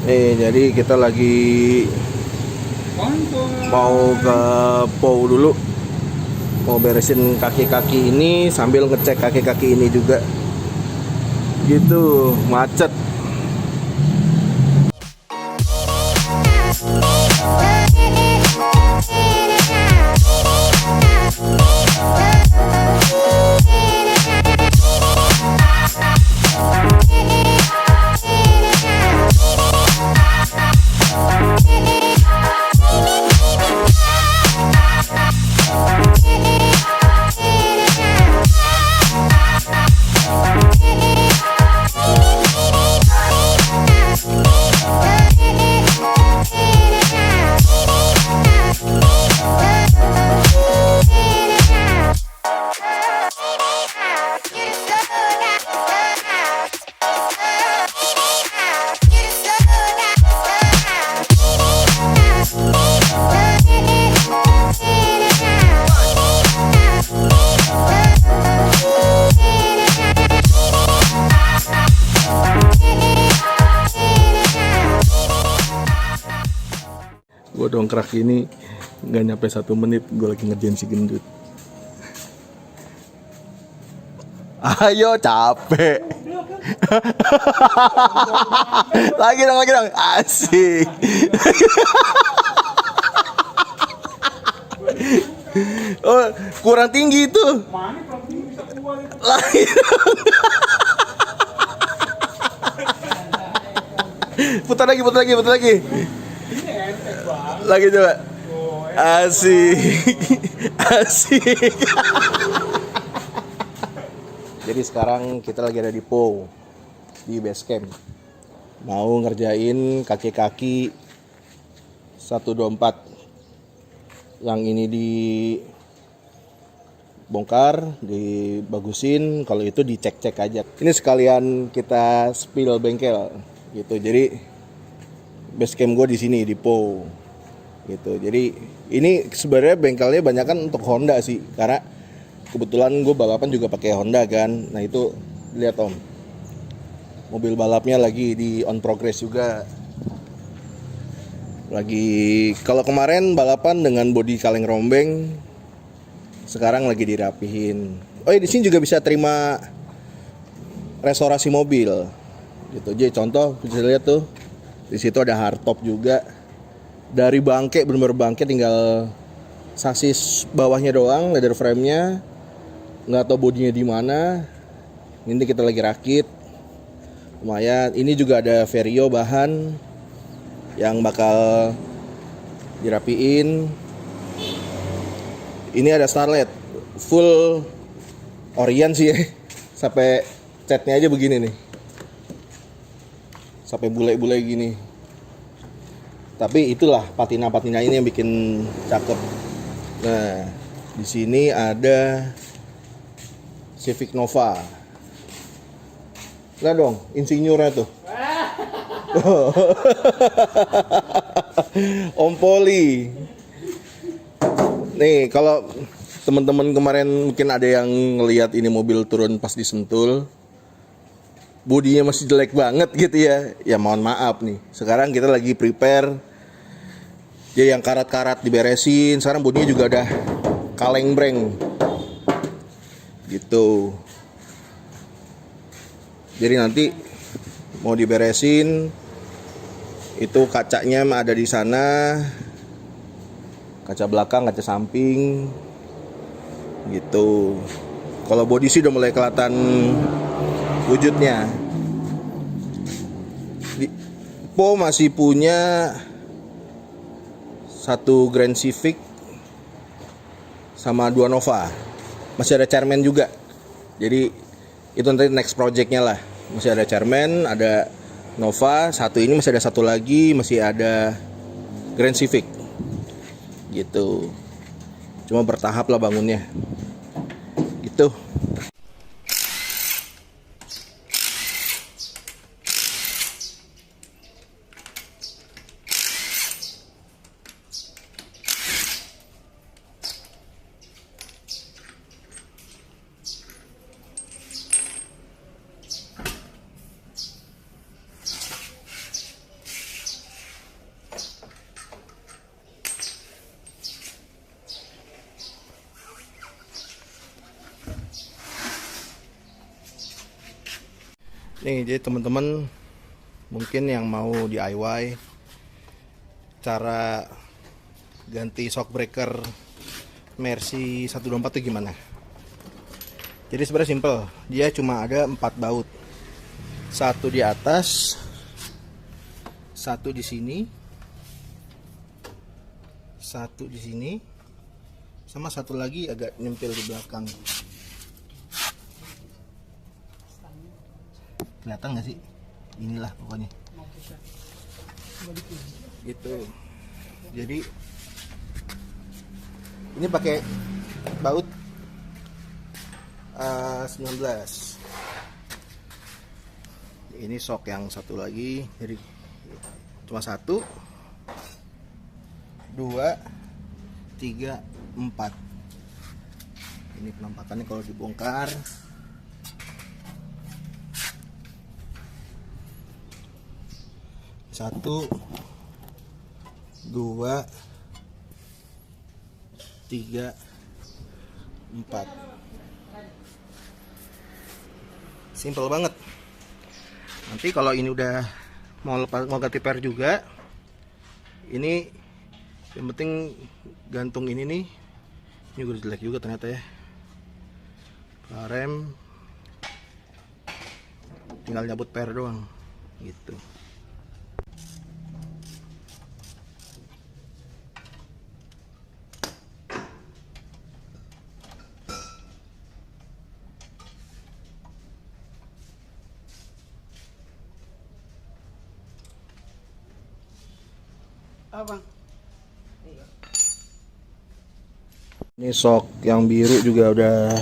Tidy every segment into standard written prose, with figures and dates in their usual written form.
Jadi kita lagi mau ke POW dulu. Mau beresin kaki-kaki ini sambil ngecek kaki-kaki ini juga. Gitu, macet. Gue dongkrak ini nggak nyampe 1 menit, gue lagi ngerjain si gendut. Ayo, capek. lagi dong, asik. Oh, kurang tinggi itu. Lagi dong. Putar lagi. Lagi coba. Asik. Jadi sekarang kita lagi ada di POW, di base camp. Mau ngerjain kaki-kaki 124. Yang ini dibongkar, dibagusin, kalau itu dicek-cek aja. Ini sekalian kita spill bengkel gitu. Jadi base camp gue di sini di POW gitu. Jadi ini sebenarnya bengkelnya banyak kan untuk Honda sih, karena kebetulan gue balapan juga pakai Honda kan. Nah itu lihat om, mobil balapnya lagi di on progress juga. Lagi kalau kemarin balapan dengan bodi kaleng rombeng, sekarang lagi dirapihin. Oh di sini juga bisa terima restorasi mobil gitu. Jadi contoh bisa lihat tuh, di situ ada hardtop juga. Dari bangke, bener-bener bangke, tinggal sasis bawahnya doang, leather frame-nya. Nggak tahu bodinya di mana. Ini kita lagi rakit. Lumayan. Ini juga ada Vario bahan yang bakal dirapiin. Ini ada Starlet full Orion sih ya. Sampai catnya aja begini nih. Sampai bule-bule gini. Tapi itulah patina-patina ini yang bikin cakep. Nah, di sini ada Civic Nova. Lihat dong, insinyurnya tuh. Om Poli. Nih, kalau teman-teman kemarin mungkin ada yang ngelihat ini mobil turun pas disentul, bodinya masih jelek banget gitu ya. Ya mohon maaf nih. Sekarang kita lagi prepare. Ya yang karat-karat diberesin. Sekarang bodinya juga udah kaleng breng. Gitu. Jadi nanti mau diberesin, itu kacanya ada di sana. Kaca belakang, kaca samping. Gitu. Kalau bodi sih udah mulai kelihatan wujudnya. Po masih punya 1 Grand Civic sama 2 Nova. Masih ada Charman juga. Jadi itu nanti next projectnya lah. Masih ada Charman, ada Nova. Satu ini masih ada satu lagi, masih ada Grand Civic. Gitu. Cuma bertahap lah bangunnya. Gitu. Nih, jadi teman-teman mungkin yang mau DIY cara ganti shock breaker Mercy 124 itu gimana? Jadi sebenarnya simple, dia cuma ada 4 baut. Satu di atas, satu di sini, satu di sini, sama satu lagi agak nyempil di belakang. Kelihatan nggak sih? Inilah pokoknya. Gitu. Jadi ini pakai baut 19. Ini shock yang satu lagi. Jadi cuma 1, 2, 3, 4. Ini penampakannya kalau dibongkar. Satu, 2, 3, 4. Simple banget. Nanti kalau ini udah mau ganti per juga, ini yang penting gantung ini nih. Ini udah jelek juga ternyata ya. Rem, tinggal nyabut per doang, gitu. Abang. Ini shock yang biru juga udah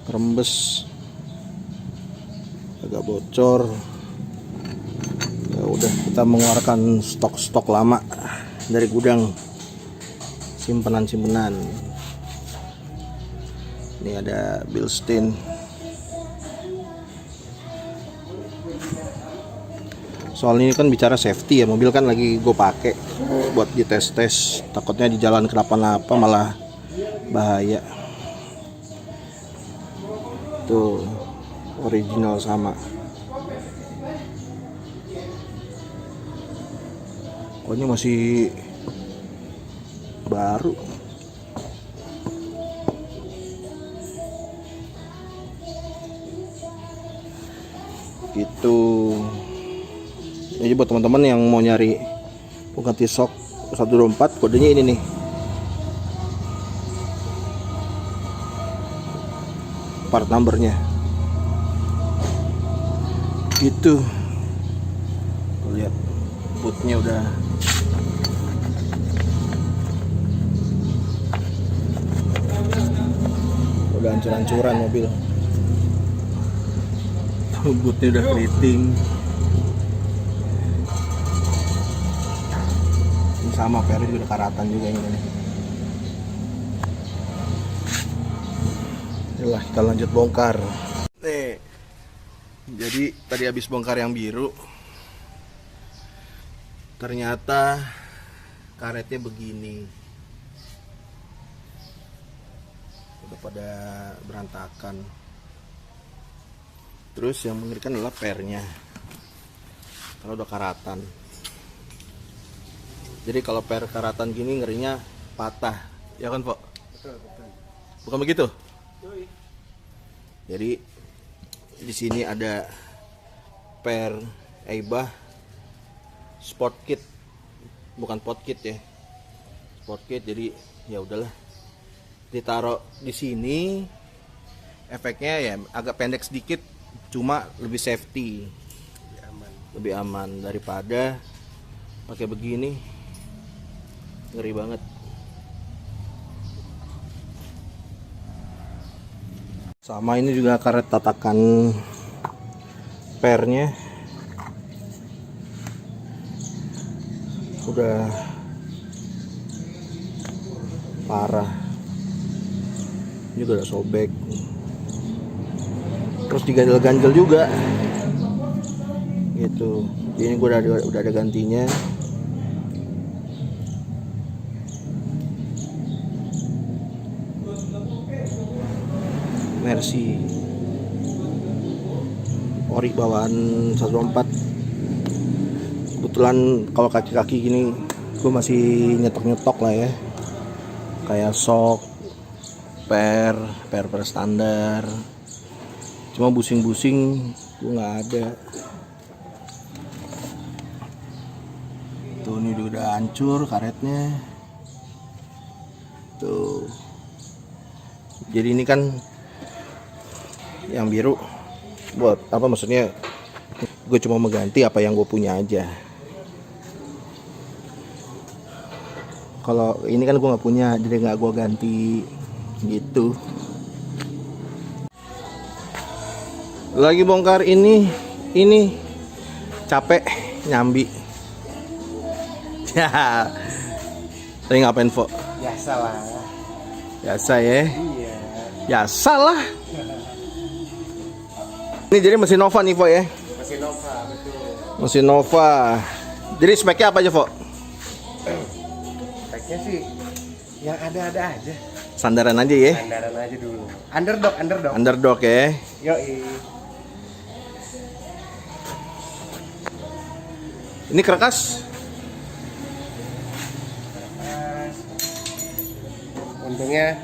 rembes, agak bocor. Ya udah, kita mengeluarkan stok-stok lama dari gudang, simpenan-simpenan. Ini ada Bilstein. Soal ini kan bicara safety ya, mobil kan lagi gue pakai buat dites-tes, takutnya di jalan kenapa-napa malah bahaya. Tuh, original sama. Oh, ini masih baru. Gitu. Jadi buat teman-teman yang mau nyari pengganti shock 124, kodenya ini nih. Part numbernya. Gitu. Lihat bootnya udah hancur-hancuran mobil. Bootnya udah keriting. Sama per juga karatan juga ini. Yalah, kita lanjut bongkar. Nih, jadi tadi habis bongkar yang biru, ternyata karetnya begini, udah pada berantakan. Terus yang mengerikan adalah pernya, kalau udah karatan. Jadi kalau per karatan gini ngerinya patah, ya kan, Pak? Betul. Bukan begitu? Jadi di sini ada per Aibah Sport Kit, bukan pot kit ya, Sport Kit. Jadi ya udahlah, ditaruh di sini. Efeknya ya agak pendek sedikit, cuma lebih safety, lebih aman daripada pakai begini. Ngeri banget. Sama ini juga karet tatakan pernya udah parah, juga udah sobek. Terus diganjel-ganjel juga gitu. Ini gue udah ada gantinya. Mercy. ori bawaan 124. Kebetulan kalau kaki-kaki gini gue masih nyetok-nyetok lah ya, kayak sok, per standar. Cuma busing-busing gue nggak ada. Tuh ini udah hancur karetnya. Tuh. Jadi ini kan yang biru buat apa, maksudnya gue cuma mengganti apa yang gue punya aja. Kalau ini kan gue nggak punya, jadi nggak gue ganti gitu. Lagi bongkar ini capek nyambi. Ya, tadi ngapain, Fo? Biasa lah. Biasa ya. Iya. Biasa lah. Ini jadi mesin Nova nih, Fo ya. Mesin Nova, betul. Mesin Nova. Jadi speknya apa aja, Fo? Speknya sih yang ada-ada aja. Sandaran aja ya. Sandaran aja dulu. Underdog. Underdog ya. Yoi. Ini kerkas. Untungnya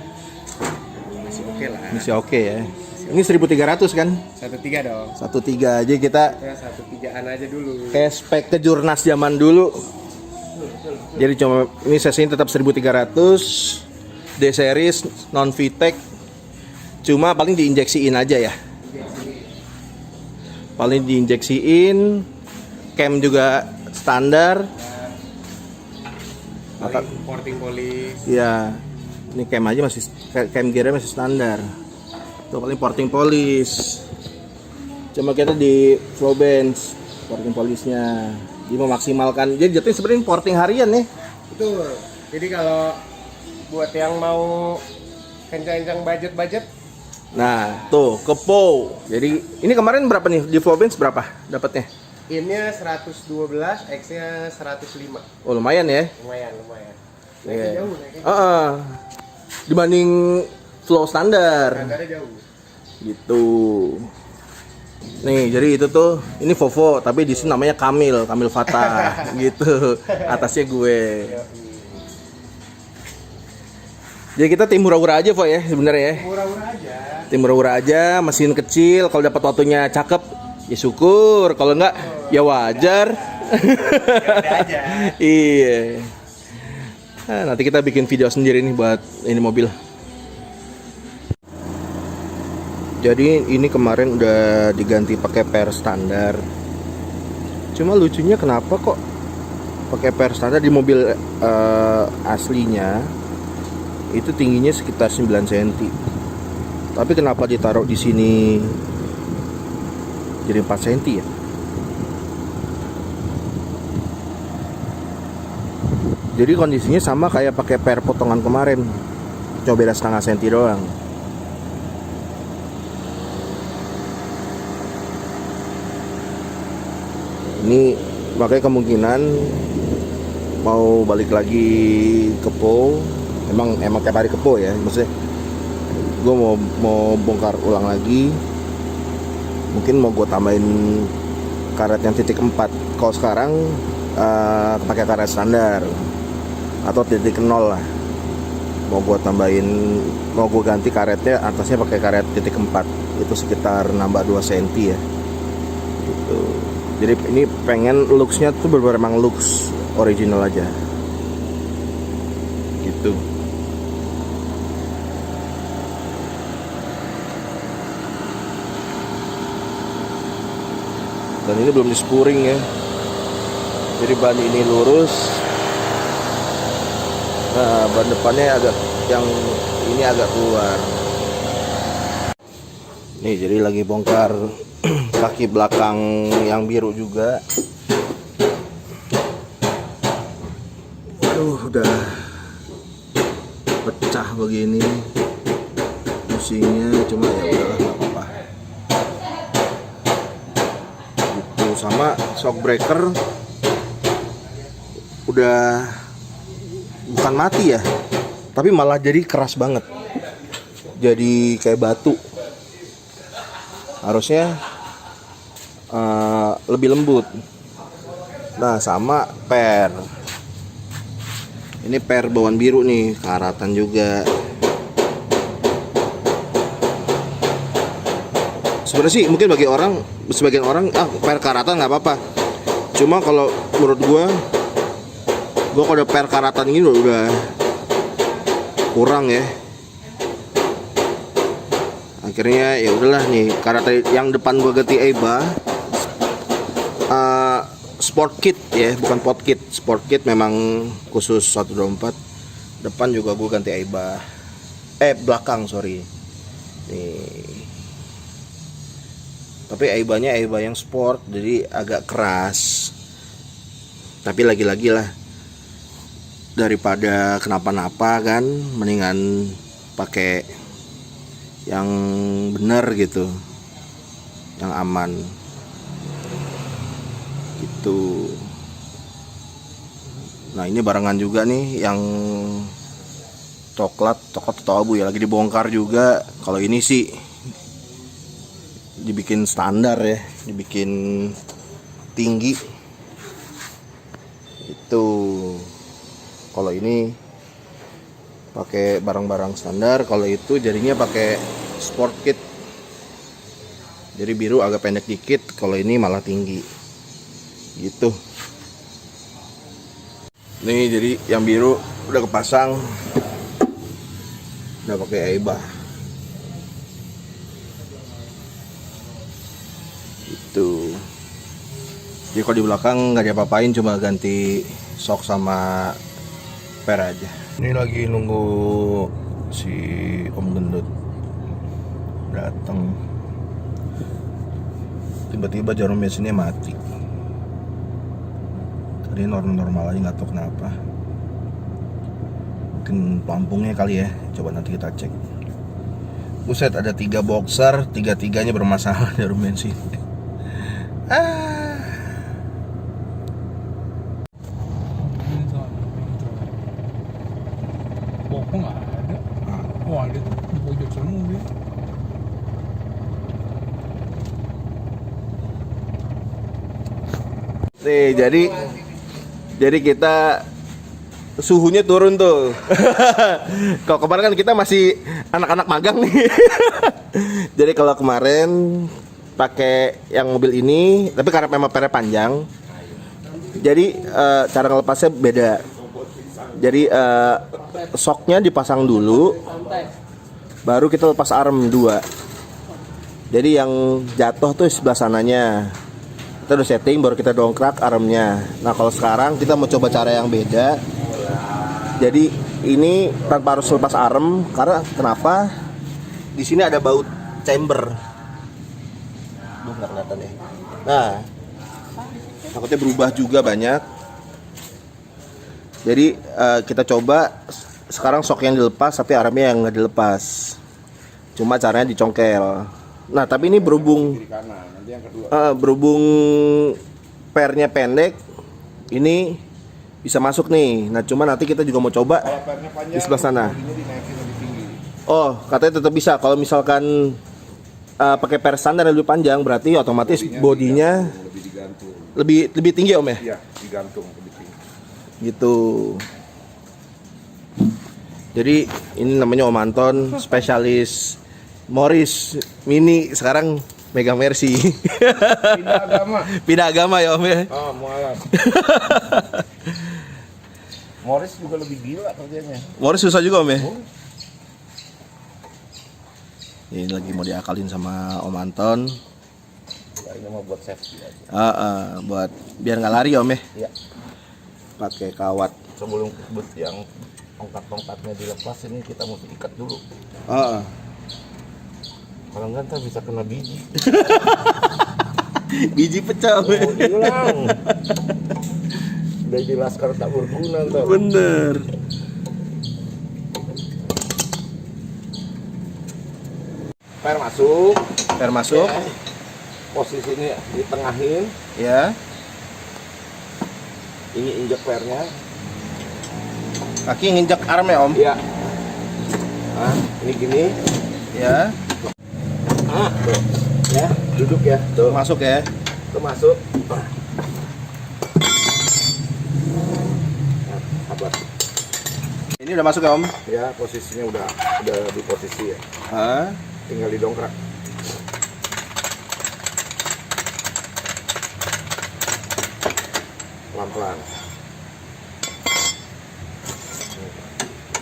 masih oke lah. Masih oke ya. Ini 1.300 kan? 1.3 dong. 1.3 aja kita Kita 1.3an aja dulu. kayak spek kejurnas zaman dulu. Jadi cuma ini sesinya tetap 1.300 D series non VTEC. Cuma paling diinjeksiin aja ya. Paling diinjeksiin. Cam juga standar. Porting polis. Ya, ini cam aja masih, cam gearnya masih standar. Tuh paling porting polis. Cuma kita di flow bench porting polisnya. Jadi memaksimalkan. Jadi jatuhnya sebenarnya porting harian nih. Betul. Jadi kalau buat yang mau kencang-kencang budget. Nah, tuh kepo. Jadi ini kemarin berapa nih di flow bench berapa dapatnya? Innya 112, X-nya 105. Oh, lumayan ya. Lumayan. Iya. Naiknya jauh naiknya. Dibanding flow standar. Standarnya jauh. Gitu. Nih, jadi itu tuh ini Vovo, tapi di sini namanya Kamil Fatah gitu. Atasnya gue. Jadi kita tim hura-hura aja, Vo ya, sebenarnya ya. Murah-murah aja. Tim hura-hura aja, mesin kecil, kalau dapat waktunya cakep ya syukur, kalau enggak ya wajar. Ya udah aja. Iya. Nah, nanti kita bikin video sendiri nih buat ini mobil. Jadi ini kemarin udah diganti pakai per standar. Cuma lucunya kenapa kok pakai per standar di mobil aslinya itu tingginya sekitar 9 cm. Tapi kenapa ditaruh di sini jadi 4 cm ya? Jadi kondisinya sama kayak pakai per potongan kemarin. Cuma beda setengah senti doang. Ini makanya kemungkinan mau balik lagi ke Po. Emang tiap hari ke Po ya. Maksudnya gue mau bongkar ulang lagi. Mungkin mau gue tambahin karet yang titik 4. Kalau sekarang pakai karet standar atau titik 0 lah. Mau gue ganti karetnya, atasnya pakai karet titik 4. Itu sekitar nambah 2 cm ya. Gitu. Jadi ini pengen looksnya tuh bener-bener emang looks original aja. Gitu. Dan ini belum di spuring ya. Jadi ban ini lurus. Nah, ban depannya yang ini agak keluar. Nih, jadi lagi bongkar kaki belakang yang biru juga. Udah pecah begini pusingnya, cuma ya udahlah, nggak apa-apa. Gitu. Sama shock breaker udah bukan mati ya, tapi malah jadi keras banget, jadi kayak batu. Harusnya lebih lembut. Nah, sama per. Ini per bawaan biru nih, karatan juga. Sebenarnya sih mungkin sebagian orang per karatan nggak apa-apa. Cuma kalau menurut gua kalau ada per karatan ini udah kurang ya. Akhirnya ya udahlah nih, karena tadi yang depan gua ganti Aiba sport kit ya, bukan pot kit. Sport kit memang khusus 124. Depan juga gua ganti Aiba. Belakang sorry. Nih. Tapi Aibanya Aiba yang sport, jadi agak keras. Tapi lagi-lagi lah, daripada kenapa-napa kan, mendingan pakai yang bener gitu, yang aman gitu. Nah ini barengan juga nih yang coklat atau abu ya, lagi dibongkar juga. Kalau ini sih dibikin standar ya, dibikin tinggi itu. Kalau ini pakai barang-barang standar, kalau itu jadinya pakai sport kit. Jadi biru agak pendek dikit, kalau ini malah tinggi. Gitu. Nih jadi yang biru udah kepasang. Udah pakai Aiba. Gitu. Jadi kalau di belakang nggak diapa-apain, cuma ganti sok sama per aja. Ini lagi nunggu si Om Gendut datang. Tiba-tiba jarum bensinnya mati. Tadi normal aja, nggak tahu kenapa. Mungkin pelampungnya kali ya. Coba nanti kita cek. Buset, ada 3 boxer, 3-tiganya bermasalah jarum bensin. Kok nggak ada? Oh ada tuh di pojok sana mobil. Nih jadi kita suhunya turun tuh. Kalau kemarin kan kita masih anak-anak magang nih. Jadi kalau kemarin pakai yang mobil ini, tapi karena memang pernya panjang, jadi cara ngelepasnya beda. Jadi soknya dipasang dulu, baru kita lepas arm 2. Jadi yang jatuh tuh sebelah sananya. Kita udah setting, baru kita dongkrak armnya. Nah kalau sekarang kita mau coba cara yang beda. Jadi ini tanpa harus lepas arm, karena kenapa? Di sini ada baut chamber. Nggak kelihatan ya. Nah, takutnya berubah juga banyak. Jadi kita coba sekarang sok yang dilepas, tapi armnya yang nggak dilepas. Cuma caranya dicongkel. Nah, tapi ini berhubung pernya pendek, ini bisa masuk nih. Nah, cuma nanti kita juga mau coba di sebelah sana. Oh, katanya tetap bisa. Kalau misalkan pakai per standar yang lebih panjang, berarti otomatis bodinya lebih tinggi Om ya? Iya, digantung lebih tinggi. Gitu. Jadi ini namanya Om Anton, spesialis Morris Mini, sekarang megang Mercy. Pindah agama ya Om ya? Oh, mualaf. Morris juga lebih gila kerjanya. Morris susah juga Om ya? Ini lagi mau diakalin sama Om Anton. Ini mau buat safety aja. Buat biar nggak lari Om ya? Iya. Pakai kawat. Sebelum yang tongkat-tongkatnya dilepas, ini kita mesti ikat dulu. Kalau enggak ntar bisa kena biji. Biji pecah Om ya? Oh, hilang. Udah di laskar tak berguna ntar. Bener. Per masuk. Per masuk. Ya. Posisi ini ditengahin. Ya. Ini injek pernya. Kaki nginjek arm ya Om? Iya. Nah, ini gini. Ya. Tuh. Ya, duduk ya. Tuh. Masuk ya. Itu masuk. Nah, sabar. Ini udah masuk ya Om? Ya, posisinya udah di posisi ya. Hah? Tinggal didongkrak. Pelan-pelan.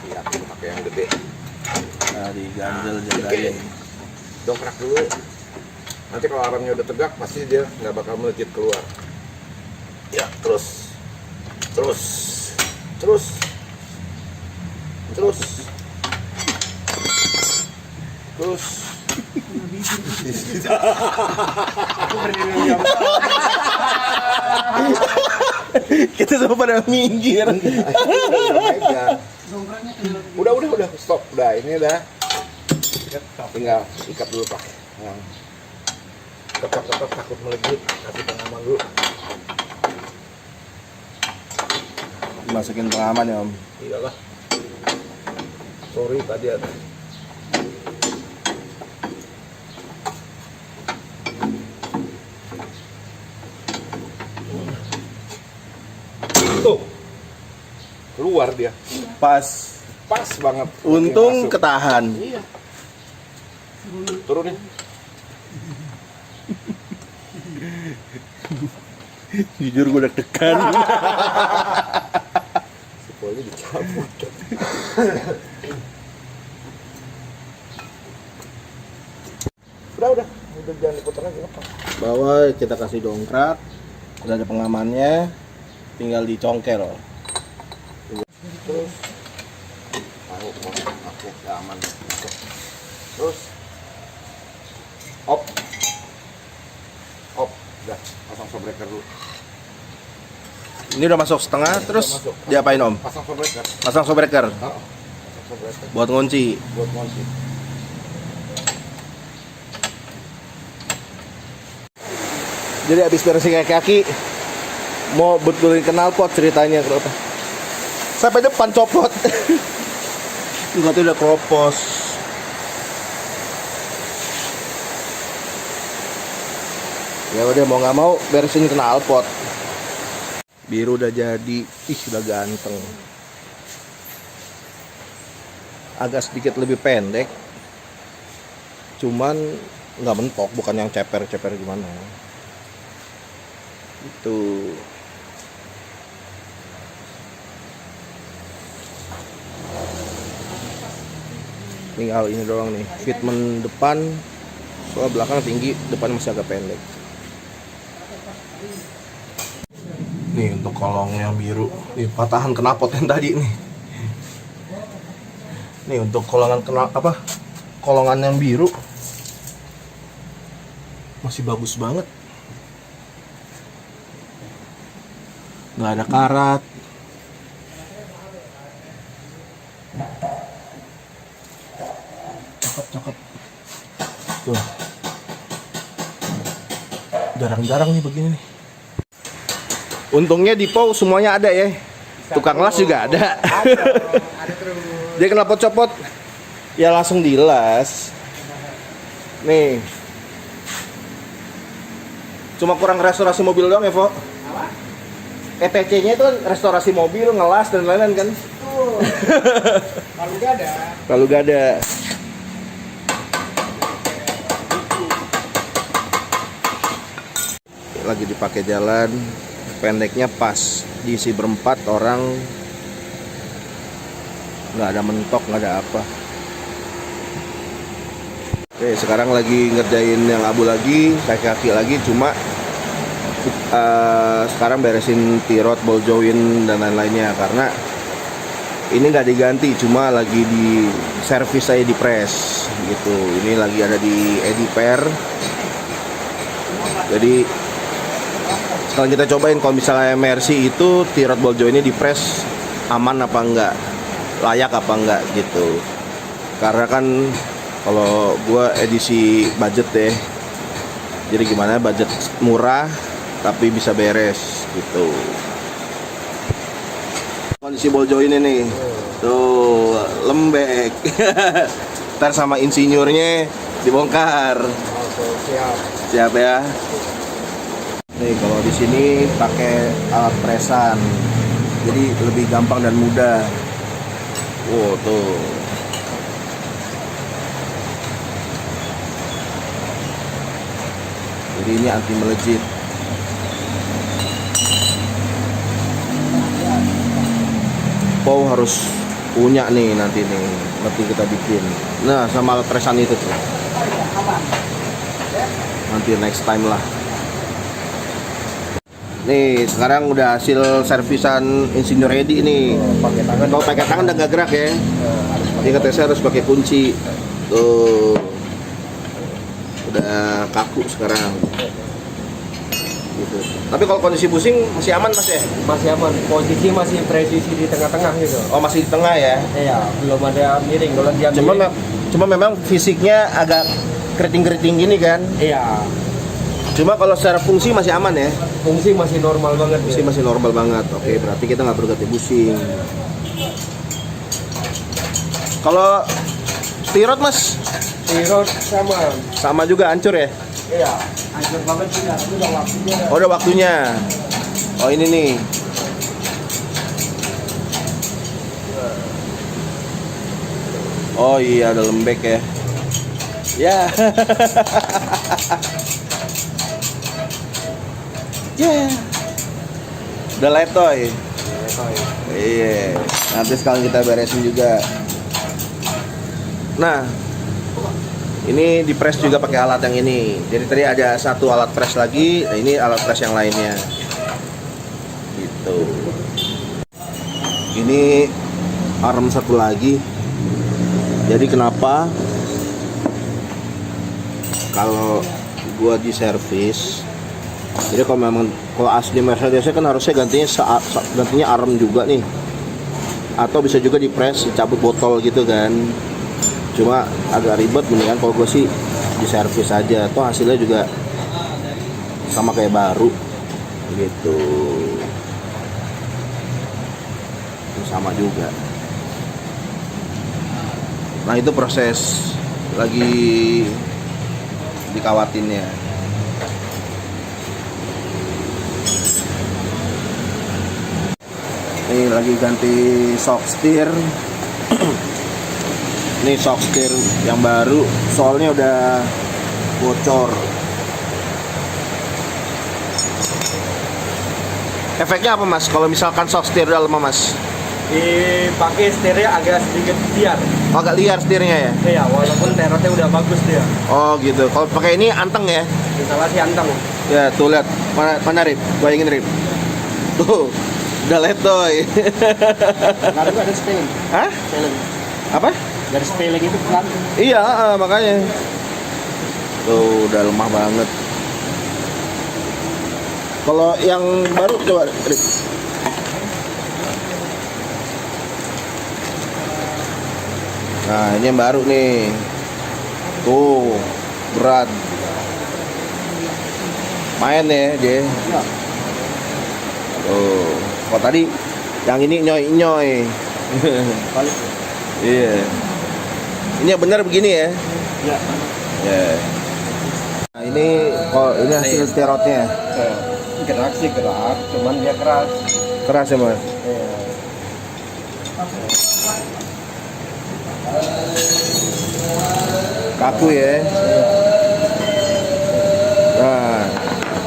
Iya, pakai yang gede. Nah, diganjel jagain. Dongkrak dulu. Nanti kalau arangnya udah tegak, pasti dia nggak bakal melejit keluar. Ya, terus. Terus. Terus. Terus. Terus. Kita semua pada minggir. Udah, stop. Udah, ini udah. Tinggal ikat dulu pakai. Nah. Tetap takut melejit. Kasih pengaman dulu. Masukin pengaman ya Om. Iyalah. Sorry tadi ada. Tuh. Keluar dia. Pas. Pas banget. Untung Masuk. ketahan. Iya. Turunin. Jujur gue deg-degan. Sipolnya dicabut. Udah jangan diputar lagi apa. Bawah kita kasih dongkrak. Udah ada pengamannya. Tinggal dicongkel. Terus oke, aman. Terus op, udah pasang shockbreaker dulu. Ini udah masuk setengah, terus masuk. diapain Om? Pasang shockbreaker. Pasang shockbreaker Pasang shockbreaker buat ngunci. buat kunci. Jadi habis beresin kaki, mau betulin knalpot ceritanya kenapa? Sampai depan copot. Enggak tuh udah keropos. Ya udah mau nggak mau beresin knalpot. Biru udah jadi, udah ganteng. Agak sedikit lebih pendek. Cuman nggak mentok, bukan yang ceper-ceper gimana. Itu. Tinggal ini doang nih, fitment depan, soal belakang tinggi, depan masih agak pendek. Nih untuk kolong yang biru, nih patahan knalpot yang tadi nih. Nih untuk kolongan yang biru masih bagus banget. Nggak ada karat. Cakep. Tuh. Jarang-jarang nih begini nih. Untungnya di POW semuanya ada ya. Tukang las juga ada. Ada terus. Dia knalpot copot ya langsung dilas. Nih. Cuma kurang restorasi mobil doang ya, Vo? ETC-nya itu kan restorasi mobil, ngelas dan lain-lain kan. Tuh. Kalau gak ada. Kalau gak ada. Lagi dipakai jalan, pendeknya pas, diisi berempat orang, nggak ada mentok, nggak ada apa. Oke, sekarang lagi ngerjain yang abu lagi, kaki lagi, cuma sekarang beresin tirot, ball joint dan lain-lainnya karena ini nggak diganti, cuma lagi di servis saya di press gitu. Ini lagi ada di eddy pair. Jadi sekarang kita cobain kalau misalnya Mercy itu tirot ball joint ini di press aman apa enggak, layak apa enggak gitu. Karena kan kalau gua edisi budget deh, jadi gimana budget murah tapi bisa beres gitu. Kondisi ball joint ini nih, tuh lembek. Ntar sama insinyurnya dibongkar. Oke, siap. Siap ya. Nih kalau di sini pakai alat presan, jadi lebih gampang dan mudah. Wow tuh. Jadi ini anti melejit. Pau harus punya nih nanti nih, nanti kita bikin. Nah sama alat presan itu tuh. Nanti next time lah. Nih sekarang udah hasil servisan Insinyur Edi nih. Pakai tangan. Kalau pakai tangan udah gak gerak ya. Ini katanya saya harus pakai kunci. Tuh. Udah kaku sekarang. Gitu. Tapi kalau kondisi pusing masih aman Mas ya? Masih aman. Posisi masih presisi di tengah-tengah gitu. Oh masih di tengah ya? Iya, belum ada miring. Kalau dia miring, Cuma memang fisiknya agak keriting-keriting gini kan. iya. Cuma kalau secara fungsi masih aman ya. Fungsi masih normal banget. Fungsi ya. masih normal banget. Oke, berarti kita nggak perlu ganti busing. Kalau stirot Mas, Tirot sama. sama juga hancur ya? Iya. Hancur banget sih. Itu udah waktunya. Oh, udah waktunya. Oh, ini nih. Oh iya, ada lembek ya. Ya. Ya. Udah letoy. Iya. Nanti sekarang kita beresin juga. Nah, ini di press juga pakai alat yang ini. Jadi tadi ada satu alat press lagi, nah ini alat press yang lainnya. Gitu. Ini arm satu lagi. Jadi kenapa kalau gua di servis, jadi kalau memang kalau asli Mercedes kan harusnya gantinya arm juga nih, atau bisa juga di press dicabut botol gitu kan. Cuma agak ribet, mendingan kalau gue sih di servis aja, toh hasilnya juga sama kayak baru gitu. Sama juga. Nah itu proses lagi dikawatinnya. Ini lagi ganti shock steer. Ini shock steer yang baru, soalnya udah bocor. Efeknya apa Mas? Kalau misalkan shock steer dalam Mas? Dipakai setirnya agak sedikit liar. Oh, agak liar setirnya ya? Iya, walaupun terotnya udah bagus dia. Oh gitu. Kalau pakai ini anteng ya? Instalasi anteng. Ya tuh lihat, mana Rip? Bayangin Rip. Tuh, udah letoy. Lalu ada spelling. Hah? Spelling. Apa? Dari spelling itu kan. Iya, makanya. Tuh udah lemah banget. Kalau yang baru coba Rip. Nah ini yang baru nih. Tuh berat. Main ya dia. Tuh. Kalau tadi yang ini nyoy. Iya. Ini yang benar begini ya. Ya. Ya. Nah ini kalau ini hasil sterotnya. Gerak sih gerak, cuman dia keras. Keras ya Mas. Iya. Kaku ya. Nah,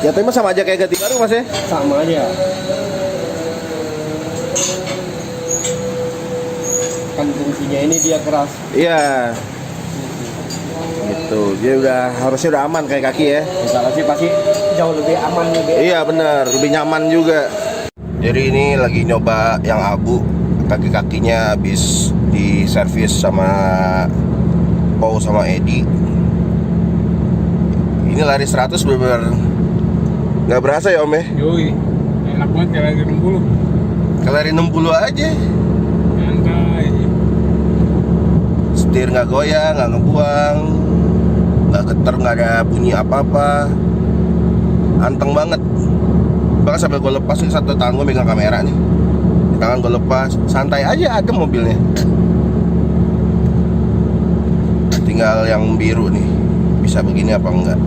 ya tapi sama aja kayak ganti baru Mas ya. Sama aja. Kan fungsinya ini dia keras. Iya. Gitu. Dia harusnya udah aman kayak kaki ya. Instalasi pasti jauh lebih aman juga. Iya bener, lebih nyaman juga. Jadi ini lagi nyoba yang abu, kaki-kakinya habis diservis sama Pau sama Edi. Ini lari 100 bener-bener nggak berasa ya Om ya? Yoi, enak banget kayak lagi 60. Kalau lari 60 aja, Santai. setir nggak goyang, nggak ngebuang, nggak geter, nggak ada bunyi apa-apa, anteng banget. Bahkan sampai gue lepas nih, satu tangan gue megang kamera nih, di tangan gue lepas, santai aja adem mobilnya. Tinggal yang biru nih, bisa begini apa enggak.